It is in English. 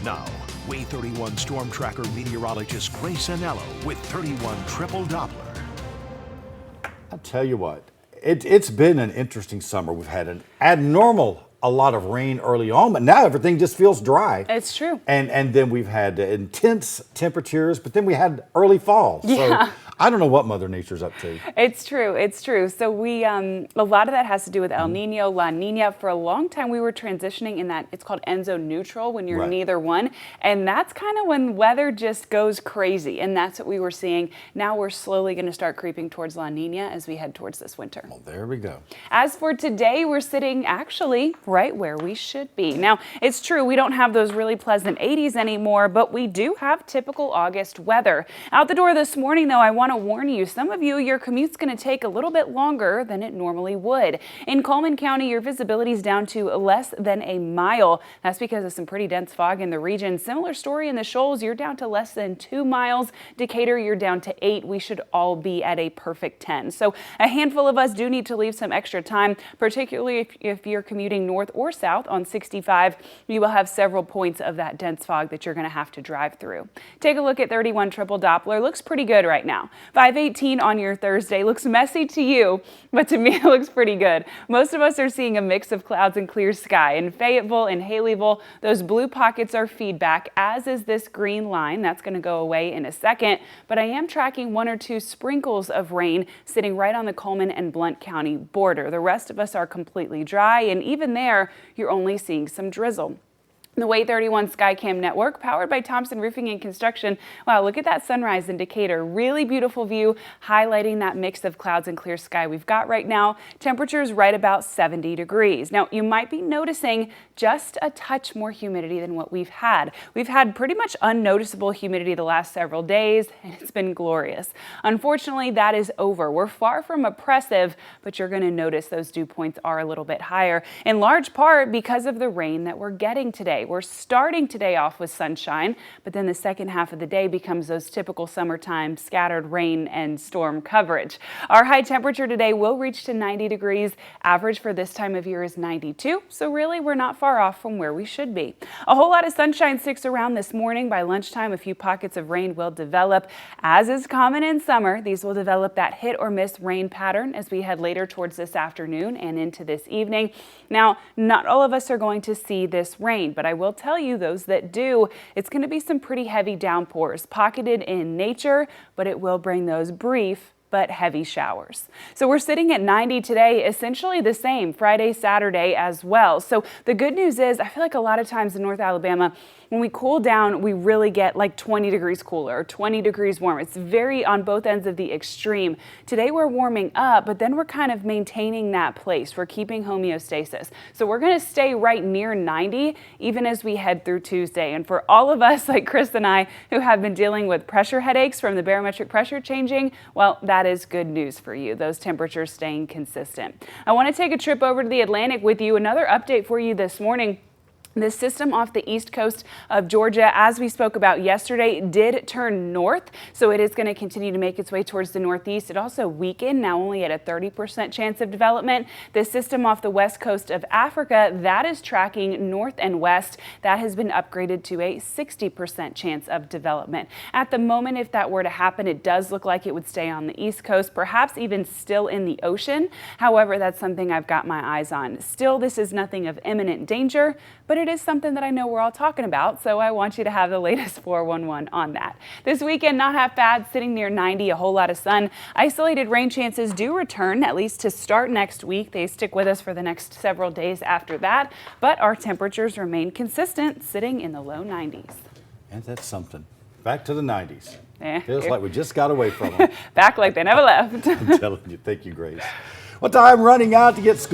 Now, Wave 31 storm tracker meteorologist Grace Anello with 31 triple Doppler. I'll tell you what, it's been an interesting summer. We've had an abnormal a lot of rain early on, but now everything just feels dry. It's true. And then we've had intense temperatures, but then we had early fall. Yeah. So I don't know what Mother Nature's up to. It's true. It's true. So a lot of that has to do with El Nino, La Nina. For a long time, we were transitioning in that it's called enso neutral when you're Right. neither one. And that's kind of when weather just goes crazy. And that's what we were seeing. Now we're slowly going to start creeping towards La Nina as we head towards this winter. Well, there we go. As for today, we're sitting actually right where we should be. Now, it's true, we don't have those really pleasant 80s anymore, but we do have typical August weather. Out the door this morning, though, I want to warn you, some of you, your commute's going to take a little bit longer than it normally would. In Coleman County, your visibility is down to less than a mile. That's because of some pretty dense fog in the region. Similar story in the Shoals, you're down to less than 2 miles. Decatur, you're down to 8. We should all be at a perfect 10. So a handful of us do need to leave some extra time, particularly if you're commuting north or south on 65. You will have several points of that dense fog that you're going to have to drive through. Take a look at 31 triple Doppler. Looks pretty good right now. 518 on your Thursday. Looks messy to you, but to me it looks pretty good. Most of us are seeing a mix of clouds and clear sky. In Fayetteville and Haleyville, those blue pockets are feedback, as is this green line. That's going to go away in a second, but I am tracking 1 or 2 sprinkles of rain sitting right on the Coleman and Blount County border. The rest of us are completely dry, and even there, you're only seeing some drizzle. The Wave 31 Skycam network, powered by Thompson Roofing and Construction. Wow, look at that sunrise in Decatur. Really beautiful view, highlighting that mix of clouds and clear sky we've got right now. Temperatures right about 70 degrees. Now, you might be noticing just a touch more humidity than what we've had. We've had pretty much unnoticeable humidity the last several days, and it's been glorious. Unfortunately, that is over. We're far from oppressive, but you're going to notice those dew points are a little bit higher, in large part because of the rain that we're getting today. We're starting today off with sunshine, but then the second half of the day becomes those typical summertime scattered rain and storm coverage. Our high temperature today will reach to 90 degrees. Average for this time of year is 92, so really we're not far off from where we should be. A whole lot of sunshine sticks around this morning. By lunchtime, a few pockets of rain will develop. As is common in summer, these will develop that hit or miss rain pattern as we head later towards this afternoon and into this evening. Now, not all of us are going to see this rain, but I will tell you, those that do, it's going to be some pretty heavy downpours, pocketed in nature, but it will bring those brief but heavy showers. So we're sitting at 90 today, essentially the same Friday, Saturday as well. So the good news is, I feel like a lot of times in North Alabama, when we cool down, we really get like 20 degrees cooler or 20 degrees warmer. It's very on both ends of the extreme. Today we're warming up, but then we're kind of maintaining that place. We're keeping homeostasis. So we're going to stay right near 90 even as we head through Tuesday. And for all of us like Chris and I who have been dealing with pressure headaches from the barometric pressure changing, well, that is good news for you. Those temperatures staying consistent. I want to take a trip over to the Atlantic with you. Another update for you this morning. This system off the east coast of Georgia, as we spoke about yesterday, did turn north, so it is going to continue to make its way towards the northeast. It also weakened, now only at a 30% chance of development. This system off the west coast of Africa, that is tracking north and west. That has been upgraded to a 60% chance of development. At the moment, if that were to happen, it does look like it would stay on the east coast, perhaps even still in the ocean. However, that's something I've got my eyes on. Still, this is nothing of imminent danger, but it is something that I know we're all talking about, so I want you to have the latest 411 on that. This weekend, not half bad, sitting near 90, a whole lot of sun. Isolated rain chances do return, at least to start next week. They stick with us for the next several days after that, but our temperatures remain consistent, sitting in the low 90s. And that's something. Back to the 90s. Feels like we just got away from them. Back like they never left. I'm telling you. Thank you, Grace. Well, time running out to get school.